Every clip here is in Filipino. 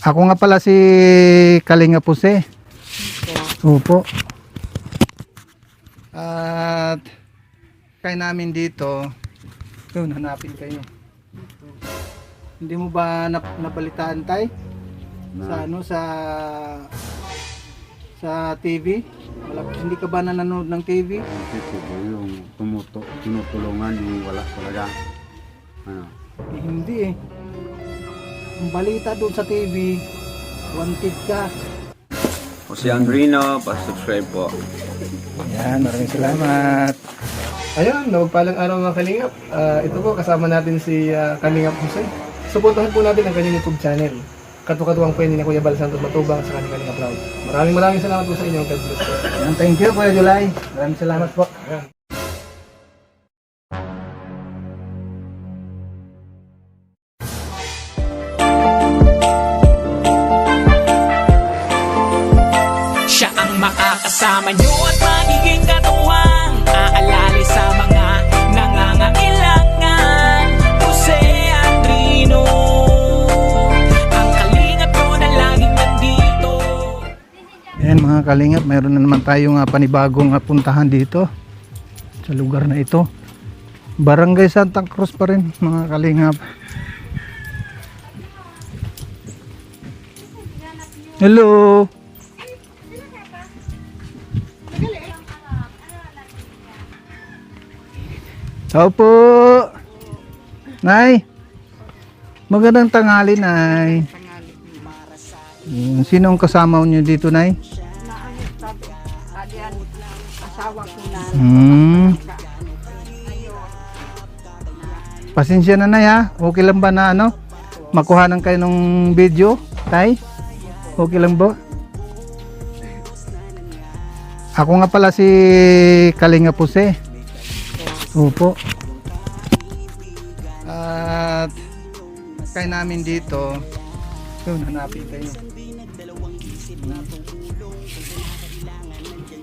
Ako nga pala si Kalinga Puse. Opo. At kaya namin dito, yun, hanapin kayo. Hindi mo ba nabalitaan tay? Sa ano, sa TV? Hindi ka ba nanonood ng TV? Ito po yung tinutulungan yung wala talaga. Ano? Hindi eh. Ang balita doon sa TV, wanted ka. O si Andrino, pa-subscribe po. Yan, maraming salamat. Ayun, nagpalang araw mga Kalingap. Ito po, kasama natin si Kalingap Jose. Suportahan po natin ang kanyang YouTube channel. Katuwang po ni Kuya Bal Santos Matubang sa kanyang Kalingap Proud. Maraming salamat po sa inyo. God bless po. Yan, thank you Kuya July. Maraming salamat po. Ayan. Siya ang makakasama nyo at magiging katuwang aalala sa mga nangangailangan. Jose Andrino, ang kalingap ko na laging nandito. Yan mga Kalingap, mayroon na naman tayong panibagong puntahan dito sa lugar na ito. Barangay Santa Cruz pa rin mga Kalingap. Hello. Tao po. Nay. Magandang tanghali, Nay. Sino ang kasama niyo dito, Nay? Asawa ko na. Pasensya na, Nay, ha? Okay lang ba na ano? Makuhanan kayo ng video, Tay? Okay lang ba? Ako nga pala si Kalinga Puse. Opo. At kaya namin dito, yun, hanapin kayo.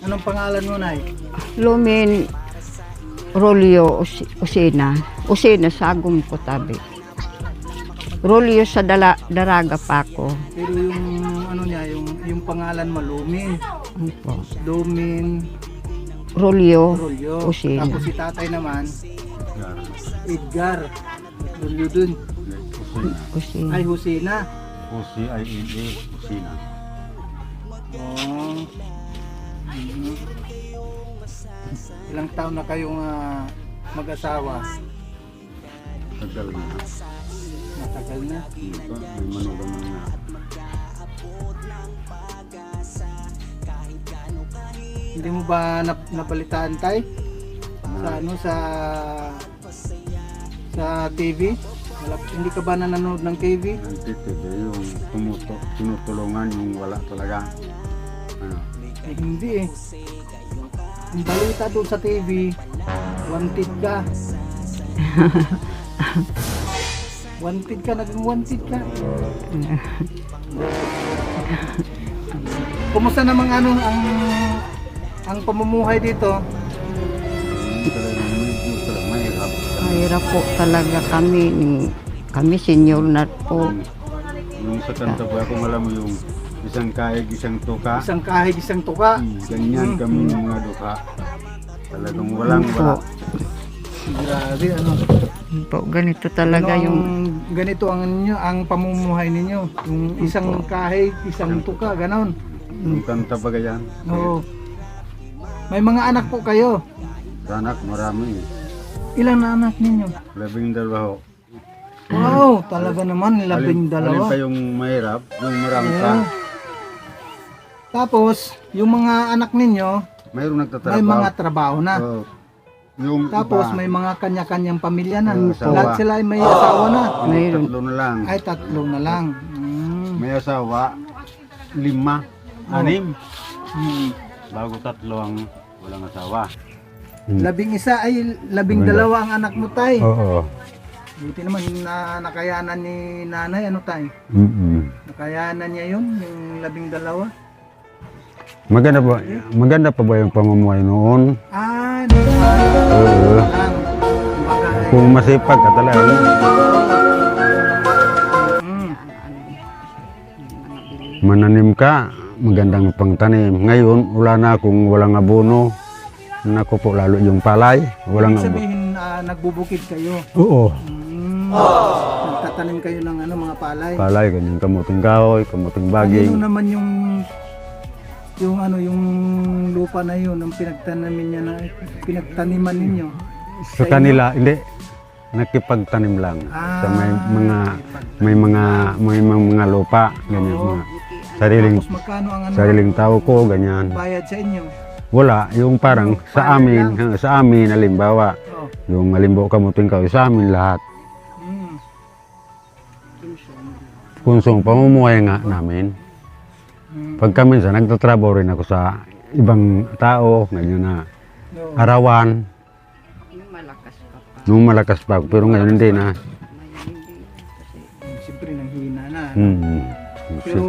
Anong pangalan mo, Nay? Lumin Rolio Usina. Usina sa Agum Kotabi. Rolio sa Daraga pa ako. Pero yung ano niya, yung pangalan mo, Lumin. Opo. Lumin Rolio Rolyo. Usina. Tapos si tatay naman, Edgar Rolyo dun. Kusina. Ay, Usina. Husina. Kusina. Kusina. Oh. Mhm. Ilang taon na kayong mag-asawa? Tagal na. Matagal na. Ito, may manugang na. Hindi mo ba nabalitaan tay? Sa ano, sa TV? Hindi ka ba nanonood ng TV? Ito yung tinutulungan yung wala talaga. Ano? Eh, hindi eh. Ang balita doon sa TV, wanted ka. Wanted ka, naging wanted ka. Kumusta namang ano ang pamumuhay dito? Talagang mahirap. Mahirap po talaga kami. Kami senior na po. Yung sa kanta po ako alam mo yung isang kaig, isang tuka. Isang kahig, isang tuka. Ganyan kami yung mga duka. Talagang walang wala. Grabe, ano. Po, ganito talaga Ano yung ganito ang pamumuhay ninyo. Yung isang kahig, isang tuka, ganon. Yung kanta ba ganyan? Oo. May mga anak po kayo. Anak marami. Ilang na anak ninyo? 12. Wow, talaga naman, 12. Alin pa yung mahirap, yung marami pa. Oo. Tapos, yung mga anak ninyo, Mayroong nagtatrabaho. may mga trabaho na. Oo. Yung Tapos, iba, may mga kanya-kanyang pamilya na. Asawa. Lahat sila ay may asawa na. mayroon. tatlo na lang. Ay, tatlo na lang. May asawa, 5, 6. Hmm. Bago 3 ang walang asawa. 11 ay 12 ang anak mo tay. Oo. Buti naman na nakayanan ni nanay, ano tay? Nakayanan niya yun, yung 12. Maganda pa ba yung pamumuhay noon? Ah, Oo. lang. Kumbaga, Kung masipag ka talaga. mm. Mananim ka, magandang pangtanim. Ngayon, wala na kung walang abono. Naku po, lalo yung palay. Walang Ibig abono. sabihin, nagbubukid kayo. Oo, Nagtatanim kayo ng mga palay. palay, ganyan kamuting kahoy, kamuting Ano baging. naman yung yung lupa na yun, ang pinagtaniman ninyo. Sa kanila, hindi. Nakipagtanim lang. Sa may mga lupa, ganyan. Mga sariling, Tapos magkano ang sariling tao ko, ganyan. bayad sa inyo? Wala, yung parang sa amin, halimbawa, Oh. yung halimbawa kamuting kahoy, sa amin lahat. Mm. Kunsong pamumuhay nga namin. Pagka minsan, nagtatrabaho rin ako sa ibang tao, ganyan na No. arawan, Yung malakas ka pa. nung malakas pa ako, pero ngayon hindi na. Siyempre, nanghina na. Hmm. Pero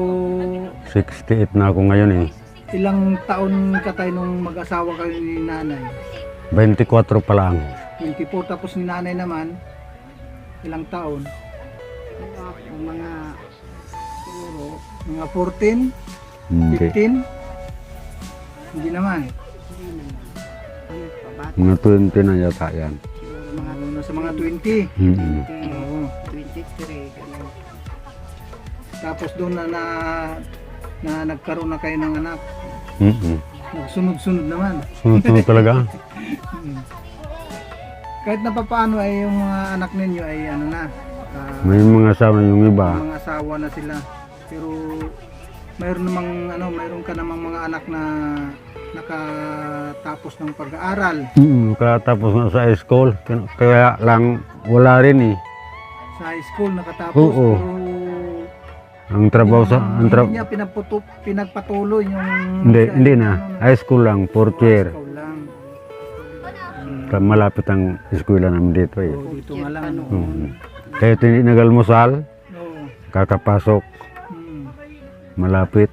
68 na ako ngayon eh. ilang taon ka tayo nung mag-asawa kayo ni nanay? 24 pa lang. 24, tapos ni nanay naman, ilang taon? Ano ako, mga siguro, Mga 14? Hindi. 15? Hindi naman. ano pa ba? Mga 20 na yata yan. Siguro mga Nasa mga 20. Hmm. 20, Oo. 23, ganun. Tapos doon na nagkaroon na kayo ng anak. Hmm. Sunod-sunod naman. Sunod-sunod talaga. Kahit na papaano ay yung mga anak ninyo ay ano na, May mga asawa yung iba. mga asawa na sila. Pero mayroon ka namang mga anak na nakatapos ng pag-aaral Katapos na sa school. Kaya lang wala rin eh. sa high school, nakatapos. Oo. Pero Ang trabaho sa... hindi niya pinagpatuloy yung... Hindi na. High school lang, 4th year. High school lang. Malapit ang eskwela namin dito eh. Oo, dito nga lang. Kahit hindi nagalmusal, Oo. kakapasok, Mm. malapit.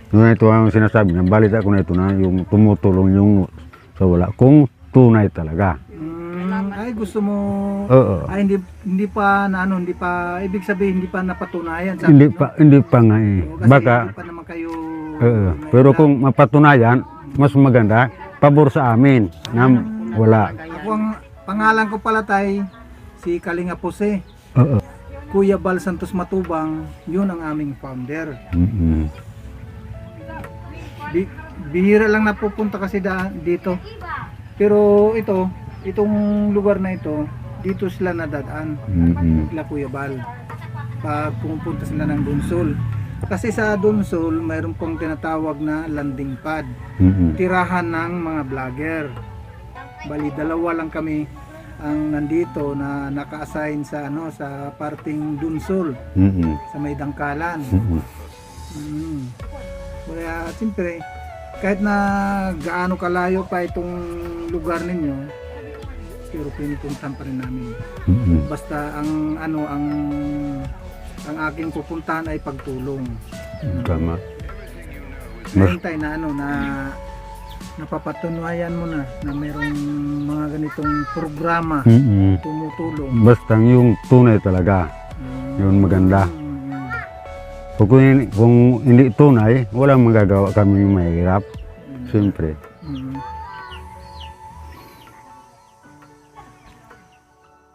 Yun ito ang sinasabi niya, balita ko na ito na yung tumutulong yung sa wala. Kung tunay talaga. Ay, gusto mo... Oo. Ay, hindi pa ibig sabihin, hindi pa napatunayan. Sabi Hindi mo. pa nga eh. Oo, kasi Baka, hindi pa naman kayo... pero kung mapatunayan, mas maganda, pabor sa amin na wala. Ako ang pangalan ko pala tay, si Kalinga Jose. Oo. Kuya Bal Santos Matubang, yun ang aming founder. Bihira lang napupunta kasi dito. Pero itong lugar na ito, dito sila nadadaan. Sila Kuya Bal. Pag pumupunta sila ng Dunsol. Kasi sa Dunsol, mayroon pong tinatawag na landing pad. Tirahan ng mga vlogger. Bali, dalawa lang kami ang nandito na naka-assign sa sa parting Dunsol, sa may Dangkalan. Kaya siyempre, kahit na gaano kalayo pa itong lugar ninyo, pero pinupuntahan pa rin namin. Basta ang aking pupuntahan ay pagtulong. Tama. Hintay na na napapatunayan mo na mayroong mga ganitong programa tumutulong. Basta yung tunay talaga. Yun maganda. Kung hindi tunay, walang magagawa kami mahirap. Siyempre.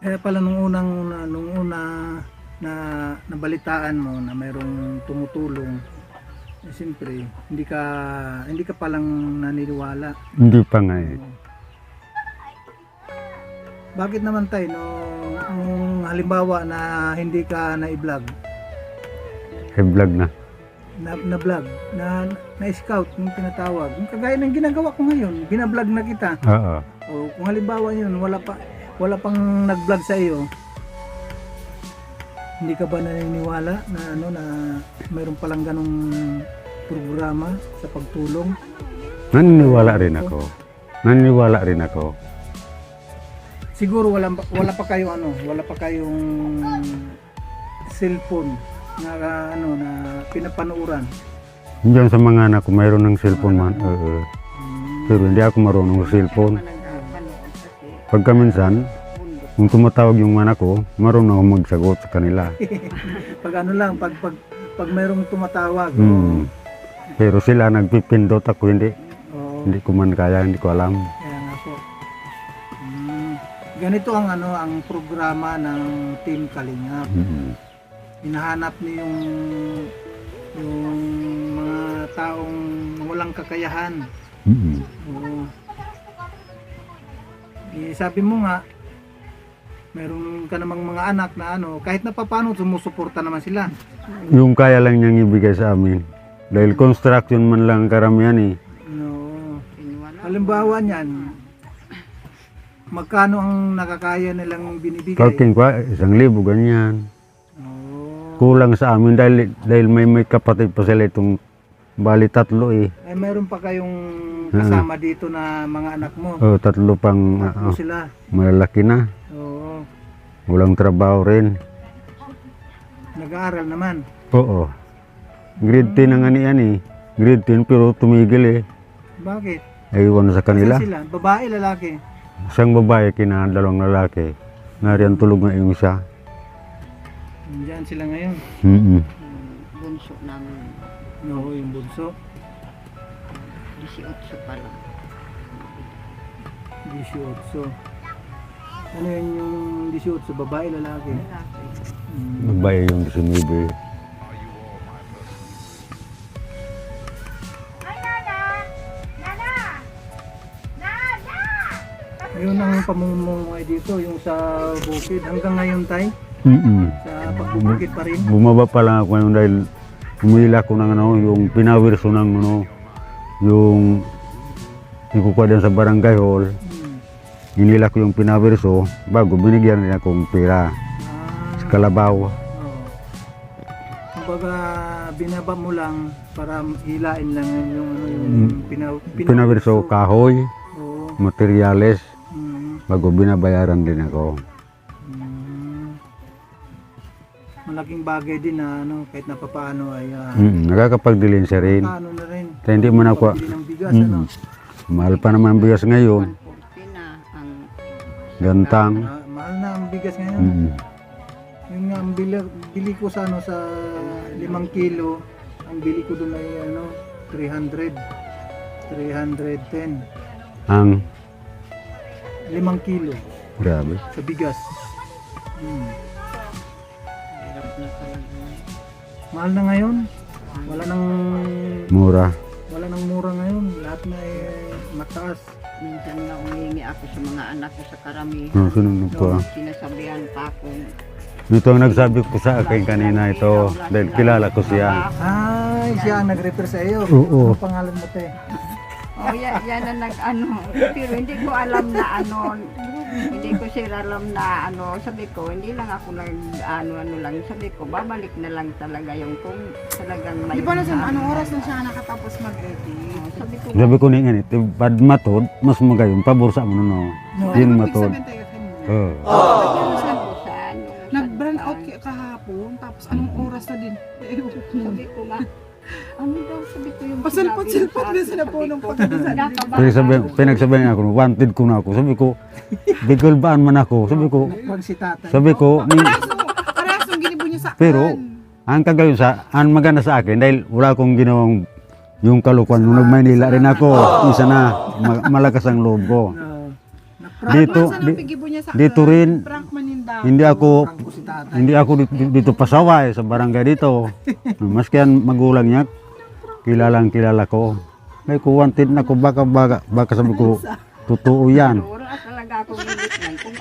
Kaya pala nung una na nabalitaan mo na mayroong tumutulong, siyempre hindi ka palang naniniwala. Hindi pa nga eh. Bakit naman tayo nung halimbawa na hindi ka na-vlog, I-vlog na. na-vlog, na-scout, yung tinatawag. Yung kagaya ng ginagawa ko ngayon, binablog na kita. Oo. O kung halimbawa yun, wala pang nag-vlog sa iyo, hindi ka ba naniniwala na na mayroon palang ganong programa sa pagtulong? Naniniwala rin ako. Siguro wala pa kayong cellphone na na pinapanuuran. Diyan sa mga anak ko, mayroon ng cellphone man. Pero hindi ako marunong sa cellphone. Pagka minsan, Kung tumatawag yung anak ko, marunong ako magsagot sa kanila. Pag ano lang, pag mayroong tumatawag. Pero sila nagpipindot, ako hindi. Oo. Hindi ko man kaya, hindi ko alam. Kaya nga po. Ganito ang ang programa ng Team Kalingap. Hinahanap niyo yung mga taong walang kakayahan. Oo. Sabi mo nga, meron ka namang mga anak na kahit na paano sumusuporta naman sila. Yung kaya lang niyang ibigay sa amin. Dahil construction man lang karamihan eh. No. Halimbawa niyan, magkano ang nakakaya nilang binibigay? Parking pa, 1,000 ganyan. Oo. Kulang sa amin dahil may kapatid pa sila itong bali 3 eh. Meron pa kayong kasama dito na mga anak mo. 3 pang Tatlo sila. malalaki na. Oo. Walang trabaho rin. Nag-aaral naman. Oo. Grade 10 ang yan eh. Grade 10 pero tumigil eh. Bakit? Aywan sa kanila. Saan sila? Babae, lalaki? Isang babae kina 2 lalaki. Nariyan tulog na yung isa. Diyan sila ngayon. Bunso namin, No, yung bunso. 18 pa lang. 18. Ano yun yung 18? Babae, lalaki? Babae yung 19. Yun ang pamumuhay dito, yung sa bukid. Hanggang ngayon, tay? Sa pagbubukid pa rin? Bumaba pa lang ako ngayon dahil humila ko ng yung pinawirso ng yung ikukuha din sa barangay hall. Hinila ko yung pinawirso bago binigyan rin akong pera sa Kalabaw. Kumbaga, binaba mo lang para hilain lang yung Pinawirso kahoy, Oo. materyales, Mm. bago binabayaran din ako. Malaking bagay din na kahit na papaano ay Nakakapagdilin siya rin. paano na rin. Kaya hindi man ako, Pambili ng bigas, mahal pa naman ang bigas ngayon. 140 na ang Gantang. Mahal na ang bigas ngayon. Yung nga, ang bili ko sa sa 5 kilo, ang bili ko doon ay 300. 310. Ang 5 kilo grabe. sa bigas. hirap na talaga. Mahal na ngayon. Wala nang Mura. mura ngayon. Lahat na mataas. Minsan na umihingi ako sa mga anak ko sa karamihan. Sunod pa. Sinasabihan pa ako. Ito ang nagsabi ko sa akin kanina ito dahil kilala ko siya. Ay, siya ang nag-refer sa iyo. Oo. Ano pangalan mo, te? Oh, yan ang nag-ano. Pero hindi ko alam na hindi ko sila alam na sabi ko, hindi lang ako ano lang, sabi ko, babalik na lang talaga yung kung talagang may... Di ba na sa anong oras na siya nakatapos mag-edit? Sabi ko, Sabi ko ni ganit, pad matod, mas magayon, pabor sa mo no. Yun matod. Nag-brand out kahapon, tapos anong oras na din? sabi ko nga, sabi ko yung Pasilpot-silpot na sila po nung Pinagsabihan ako, wanted ko na ako. Sabi ko, bigol baan man ako. Sabi ko, Pag si tatay. Parehas yung ginibo niya sa akin. pero, ang kagayon ang maganda sa akin, dahil wala akong ginawang yung kalukuan. Nung nag-Maynila rin ako, isa na, malakas ang loob ko. Dito rin, hindi ako dito pasaway sa barangay dito. Maski ang magulang niya, kilala ko. May wanted na ko, baka sabi ko, totoo yan. wala talaga ako nilitan kung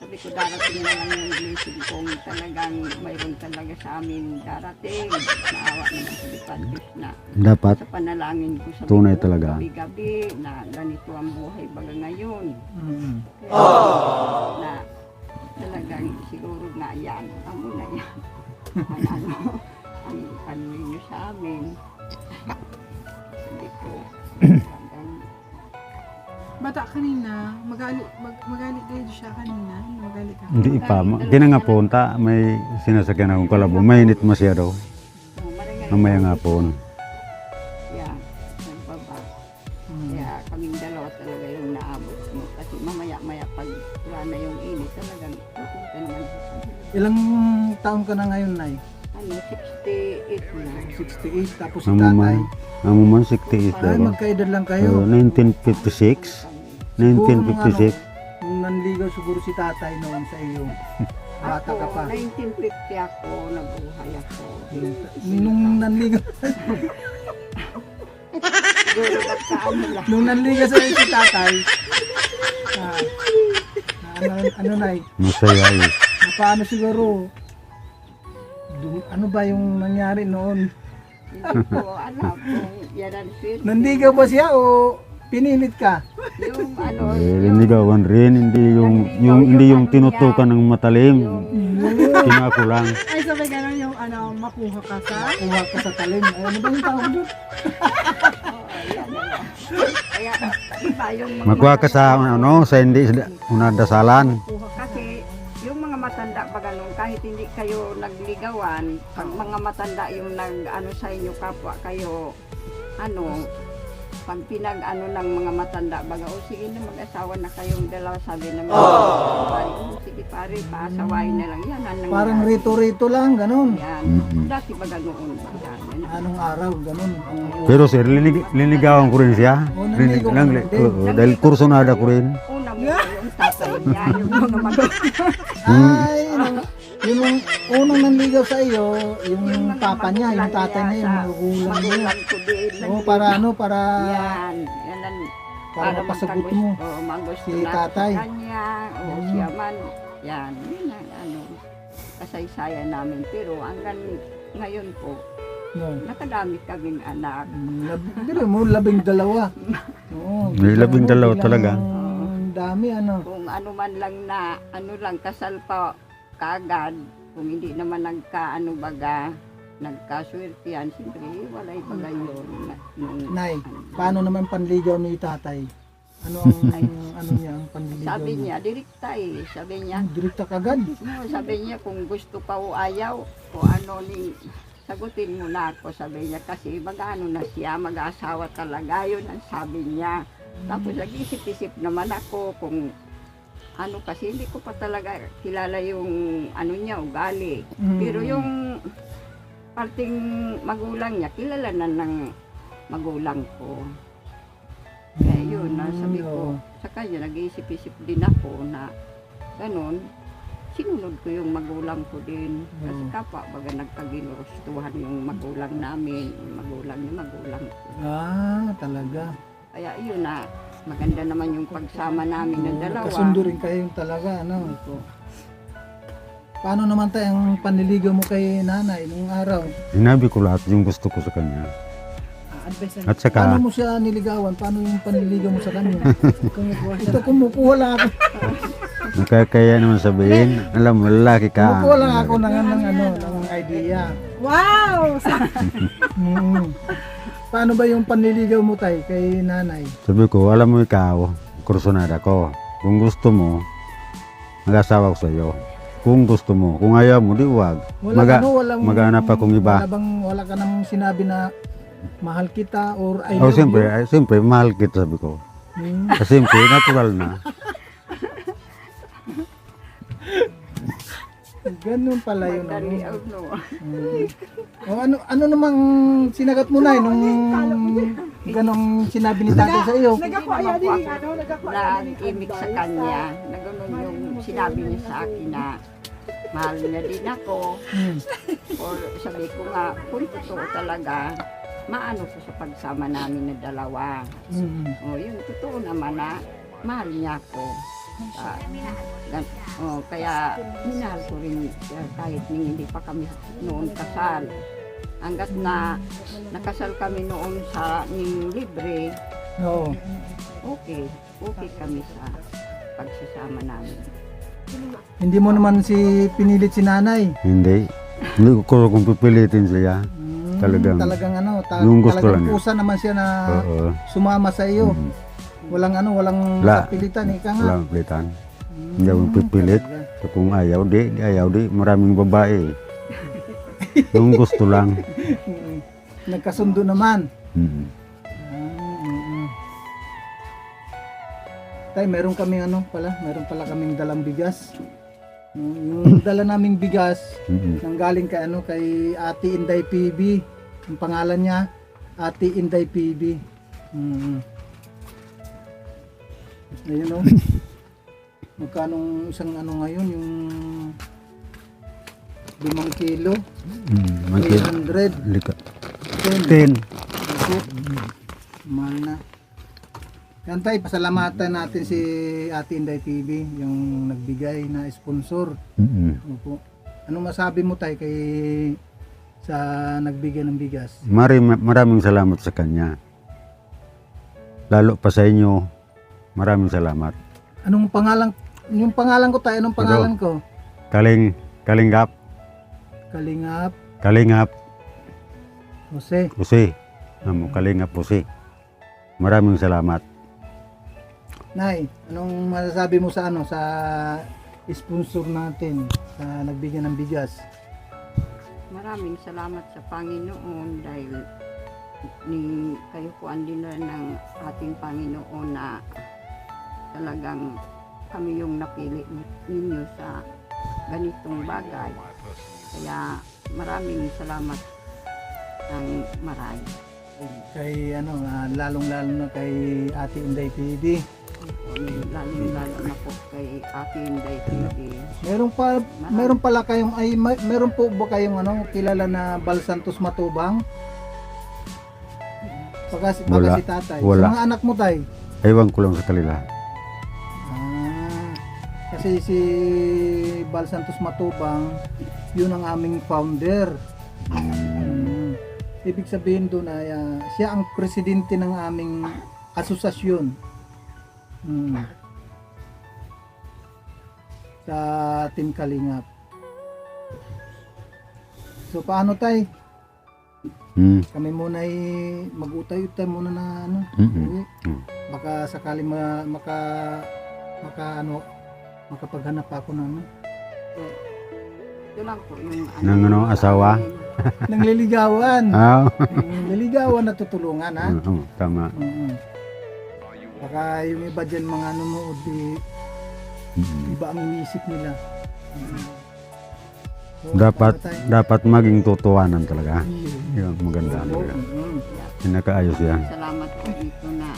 sabi ko darating na lang yung blessing kung talagang mayroon talaga sa amin darating. Naawa naman sa Diyos na Dapat, sa panalangin ko sa tunay talaga. gabi-gabi na ganito ang buhay baga ngayon. Mm. Na talagang siguro na yan, amo na yan. ang ninyo sa amin. Sabi ko, Bata kanina, magalit kayo siya kanina. Magalit ka. Hindi pa. Kinangapunta, may sinasakyan akong kalabo. Mainit masyado. Mamaya nga po. Yeah, nagbaba. Kaya kaming dalawa talaga yung naabot mo. Kasi mamaya-maya pag wala na yung init, Ilang taon ka na ngayon, Nay? Ano, 68 na. 68, tapos si Amo tatay. man, amo man 68 Ay, daw. magkaedad lang kayo. 1956. 1956. Nung nanligaw siguro si tatay noon sa iyo. Bata ka pa. 1950 ako, nabuhay ako. Nung nanligaw, Siguro nagkaano lang. nung nanligaw sa iyo si tatay, ano Nay? Masaya eh. Paano siguro? Ano ba yung nangyari noon? Hindi ko alam kung yan ang swerte. Nanligaw ba siya o pinilit ka? Yung ano, Linigawan rin, hindi yung tinutukan ng matalim. Kinako lang. Ay, sabi gano'n yung ano, makuha ka sa... Kuha ka sa talim. Ay, ano ba yung tawag doon? kaya iba yung mga Magkuha ka sa sa hindi una dasalan. kasi yung mga matanda pa ganun, kahit hindi kayo nagligawan, pag mga matanda yung nag-ano sa inyo, kapwa kayo, ano, pag pinag-ano ng mga matanda, baga, o sige na mag-asawa na kayong dalawa, sabi ng mga pare, sige pare, paasawain na lang yan. Parang rito-rito lang, ganun. Yan. Dati ba ganoon ba yan? Anong araw, ganun. Pero sir, linigawan ko rin siya. Oh, nanligaw ka rin din. Dahil kursunada ko rin. Una mo yung tatay niya, yung mga Ay, yung unang nanligaw sa iyo, yung papa niya, yung tatay niya, yung magulang niya. magulang ko din. Oo, para ano, para Yan, yan ang para mapasagot mo. Oo, magusto Si na tatay. sa kanya, o siya man. Yan, yun ang ano, kasaysayan namin. Pero hanggang ngayon po, No. nakadami kaming anak. Biro mo, 12. Oo, May 12 bilang talaga. Dami, ano. Kung ano man lang na, ano lang, kasal pa kaagad, kung hindi naman nagkaano baga, nagkaswertihan, siyempre, walay baga yun. Nay, paano naman panligaw ni tatay? Ano ang ano niya, ang panliligaw Sabi niya? niya, direkta eh. Sabi niya, Direkta kagad. no, sabi niya kung gusto ka o ayaw, o ano ni, sagutin mo na ako, sabi niya, kasi mag-ano na siya, mag-asawa talaga, yun ang sabi niya. Tapos nag-isip-isip naman ako kung ano, kasi hindi ko pa talaga kilala yung ano niya, ugali. Pero yung parting magulang niya, kilala na ng magulang ko. Kaya yun, sabi ko, sa kanya, nag-iisip-isip din ako na ganun, sinunod ko yung magulang ko din. Kasi kapwa, baga nagkaginurustuhan yung magulang namin, yung magulang ni magulang ko. Ah, talaga. Kaya yun na, maganda naman yung pagsama namin ng dalawa. Kasundo rin kayo talaga, ano. Paano naman tayo ang panliligaw mo kay nanay nung araw? Sinabi ko lahat yung gusto ko sa kanya. Advice At Paano saka, mo siya niligawan? Paano yung panliligaw mo sa kanya? Ito, kumukuha lang ako. nakakaya naman sabihin, alam mo, lalaki ka. Kumukuha lang ako ng idea. Wow! Paano ba yung panliligaw mo tay kay nanay? Sabi ko, alam mo ikaw, kursunada ko. Kung gusto mo, mag-asawa ko sa iyo. Kung gusto mo, kung ayaw mo, di wag. Maghanap akong iba. Wala ka namang sinabi na mahal kita or I Oh, love you. siyempre, mahal kita, sabi ko. Hmm. Kasi siyempre, natural na. Ganun pala yun. Madali, Ano? no? O ano namang sinagat mo na nung ganong sinabi ni tatay sa iyo? Nagkakuya din, ano, nagkakuya din. Nag-imik sa kanya, na gano'n yung sinabi niya sa akin na mahal niya din ako. Or sabi ko nga, kung totoo talaga, maano ko sa pagsama namin na dalawa. O yun, totoo naman na mahal niya ako. Kaya minahal ko rin siya kahit hindi pa kami noon kasal. Hanggat na nakasal kami noon sa libre, Oo. okay kami sa pagsasama namin. Hindi mo naman pinilit si nanay. Hindi. Hindi ko kung pipilitin siya. Talagang yung gusto talagang lang niya. pusa naman siya na Oo. sumama sa iyo. Walang walang Wala. kapilitan, ika nga. Walang pilitan. Hindi ako pipilit. So, kung ayaw di. Maraming babae. Yung gusto lang. Nagkasundo naman. Mm. Tay, meron pala kaming dalang bigas. Yung dala naming bigas, Mm-mm. nang galing kay kay Ate Inday PB. Ang pangalan niya, Ate Inday PB. Ayun o. Magkano isang ngayon, yung 5 kilo, Mangkil. 800. Lika. 10. 10. Mahal na. Yan tayo, pasalamatan natin si Ate Inday TV, yung nagbigay na sponsor. Mm-mm. Opo. Anong masabi mo tayo kay sa nagbigay ng bigas? Maraming salamat sa kanya. Lalo pa sa inyo, maraming salamat. Anong pangalan? Yung pangalan ko tayo, anong pangalan ko? Kalingap. Kalingap Jose. Jose. Kalingap Jose. Maraming salamat. Nay, anong masasabi mo sa sa sponsor natin sa nagbigay ng bigas? Maraming salamat sa Panginoon dahil kayo po andin na ng ating Panginoon na talagang kami yung napili ninyo sa ganitong bagay. Kaya maraming salamat ng marami. Kay lalong-lalo na kay Ate Inday TV. Lalo na po kay Ate Inday TV. Meron pala kayong meron po ba kayong kilala na Balsantos Matubang? Baka Wala. si tatay. Wala. Sa mga anak mo tay? Ewan ko lang sa kanila. Kasi si Balsantos Matubang, yun ang aming founder. Ibig sabihin doon ay siya ang presidente ng aming asosasyon. Sa Team Kalingap. So paano tay? Kami muna ay mag-utay-utay muna na uwi. Baka sakali makapaghanap ako ng Ito lang po yung Ng asawa? ng liligawan. Yung liligawan na tutulungan ha. Tama. Baka yung iba dyan mga nanonood iba ang iniisip nila. So, Dapat paano tayo? dapat maging totohanan talaga. Yung maganda Oo, talaga. Pinakaayos yan. salamat po dito na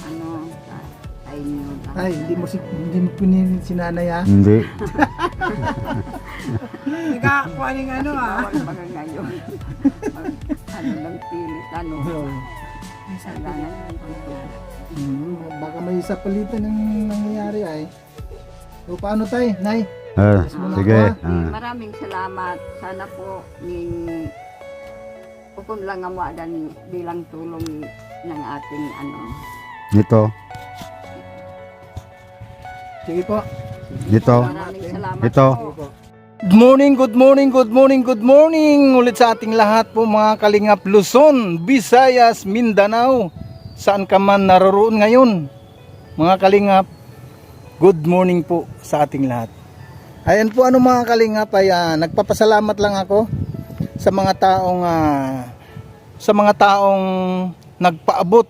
sa inyo. Ay, hindi mo sinanay ha? Hindi. Nagkakakualing Bawal mga ngayon. Lang pilit, kailangan dito. Baka may isa palitan ng nangyayari ay. So paano tayo, Nay? Sige. Maraming salamat. Sana po pupun lang ang dan bilang tulong ng ating Ito. Sige po. Ito. Maraming salamat Ito. po. Good morning ulit sa ating lahat po mga Kalingap Luzon, Visayas, Mindanao, saan ka man naroon ngayon. Mga Kalingap, good morning po sa ating lahat. Ayan po mga Kalingap ay nagpapasalamat lang ako sa mga taong nagpaabot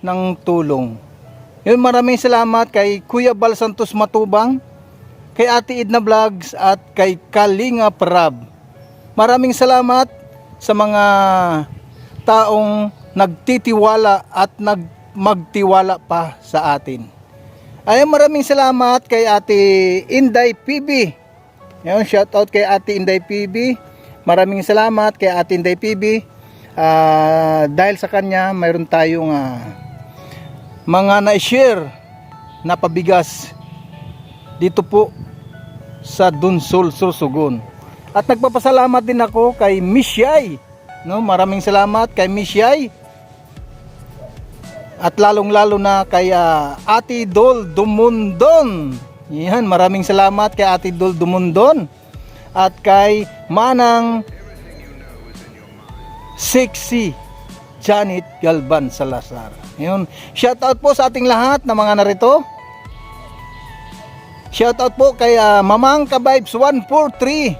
ng tulong. Yun, maraming salamat kay Kuya Balsantos Matubang, kay Ate Edna Vlogs at kay Kalingap Rab. Maraming salamat sa mga taong nagtitiwala at magtiwala pa sa atin. Ay maraming salamat kay Ate Inday PB. Yan, shout out kay Ate Inday PB. Maraming salamat kay Ate Inday PB. Dahil sa kanya mayroon tayong mga na-share na pabigas dito po sa Dunsol, Sorsogon. At nagpapasalamat din ako kay Miss Yai. Maraming salamat kay Miss Yai. At lalong-lalo na kay Ate Dol Dumundon. Yan, maraming salamat kay Ate Dol Dumundon. At kay Manang Sexy Janet Galban Salazar. Yun. Shout out po sa ating lahat na mga narito. Shoutout po kay Mamang Kabibes 143.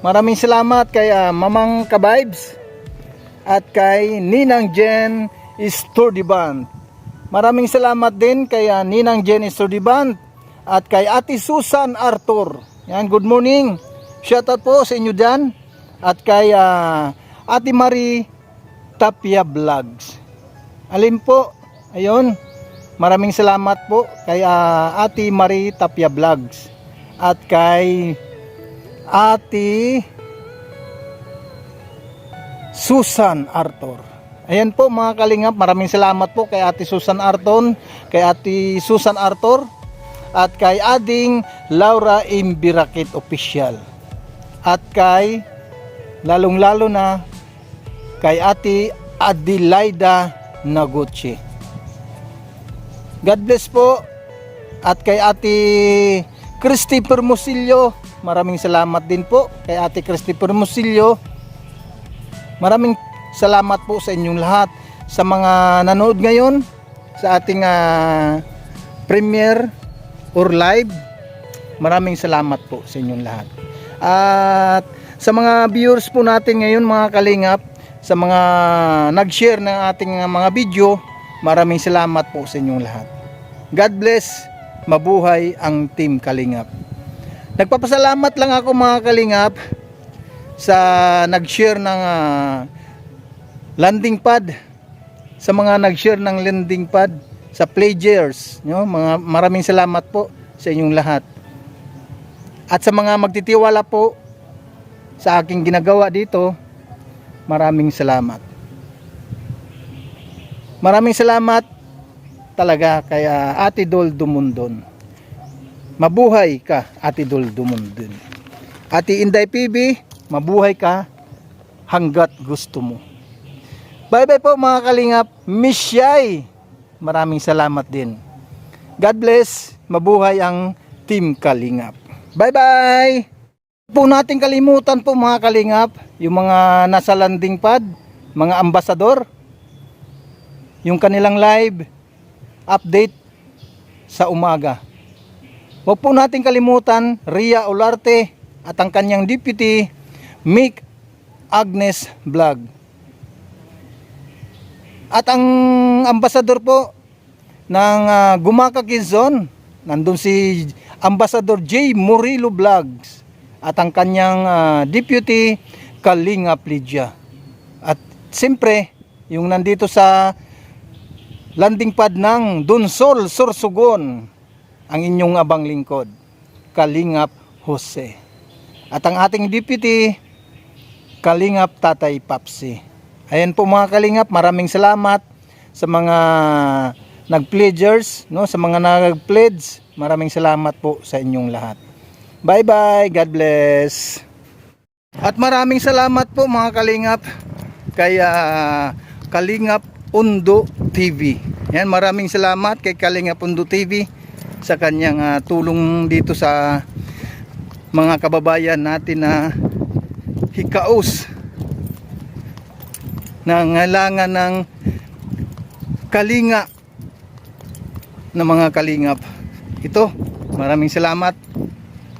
Maraming salamat kay Mamang Kabibes at kay Ninang Jen Sturdiband. Maraming salamat din kay Ninang Jen Sturdiband at kay Ate Susan Arthur. Yan, good morning. Shout out po sa inyo dyan. At kay Ate Marie Tapia Vlogs. Alin po? Ayun. Maraming salamat po kay Ate Marie Tapia Vlogs. At kay Ate Susan Arthur. Ayan po mga kalingap, maraming salamat po kay Ate Susan Arthur, at kay Ading Laura Imbirakit Official. At kay lalong-lalo na kay Ate Adelaida Naguchi. God bless po. At kay Ate Christopher Musillo, maraming salamat din po kay Ate Christopher Musillo. Maraming salamat po sa inyong lahat, sa mga nanood ngayon sa ating premiere or live. Maraming salamat po sa inyong lahat. At sa mga viewers po natin ngayon mga kalingap, sa mga nag-share ng ating mga video, maraming salamat po sa inyong lahat. God bless, mabuhay ang Team Kalingap. Nagpapasalamat lang ako mga kalingap sa nag-share ng landing pad, sa mga nag-share ng landing pad, sa pledgers, maraming salamat po sa inyong lahat. At sa mga magtitiwala po sa aking ginagawa dito, maraming salamat. Maraming salamat talaga kay Ate Dol Dumundon. Mabuhay ka, Ate Dol Dumundon. Ate Inday PB, mabuhay ka hanggat gusto mo. Bye bye po mga kalingap. Miss Shai, maraming salamat din. God bless, mabuhay ang Team Kalingap. Bye bye. Po nating kalimutan po mga kalingap, yung mga nasa landing pad, mga ambasador, yung kanilang live update sa umaga. Huwag po nating kalimutan Ria Olarte at ang kanyang deputy Mick Agnes Vlog. At ang ambasador po ng Gumaka Quezon, nandun si Ambassador J. Murillo Vlogs at ang kanyang deputy Kalingap Lydia. At siyempre yung nandito sa landing pad ng Dunsol, Sorsogon, ang inyong abang lingkod, Kalingap Jose. At ang ating deputy, Kalingap Tatay Papsi. Ayan po mga kalingap, maraming salamat sa mga nag-pledgers, sa mga nag-pledge. Maraming salamat po sa inyong lahat. Bye bye, God bless. At maraming salamat po mga kalingap kay Kalingap Undo TV. Yan, maraming salamat kay Kalingap Undo TV sa kanyang tulong dito sa mga kababayan natin na hikaos na ngailangan ng kalinga ng mga kalingap. Ito, maraming salamat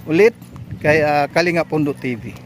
ulit kay Kalingap Undo TV.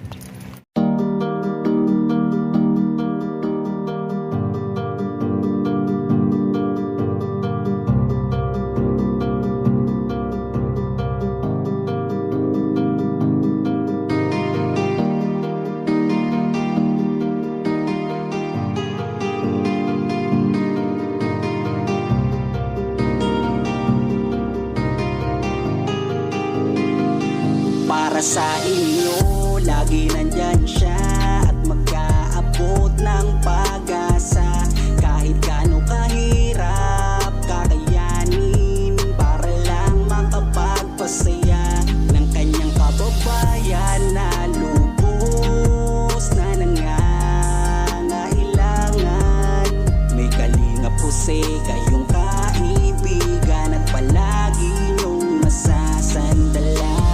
Para sa inyo, lagi nandyan siya at mag-aabot ng pag-asa. Kahit gaano kahirap, kakayanin para lang makapagpasaya ng kanyang kababayan na lubos na nangangailangan. May Kalingap Jose, kayong kaibigan at palagi niyong masasandalan.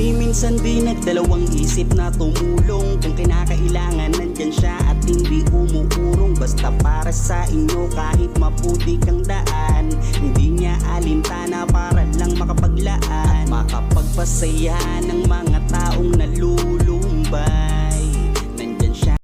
Minsan di nagdalawang isip na tumulong. Kung kinakailangan nandyan siya at hindi umuurong. Basta para sa inyo kahit maputi kang daan, hindi niya alintana para lang makapaglaan at makapagpasaya ng mga taong nalulumban.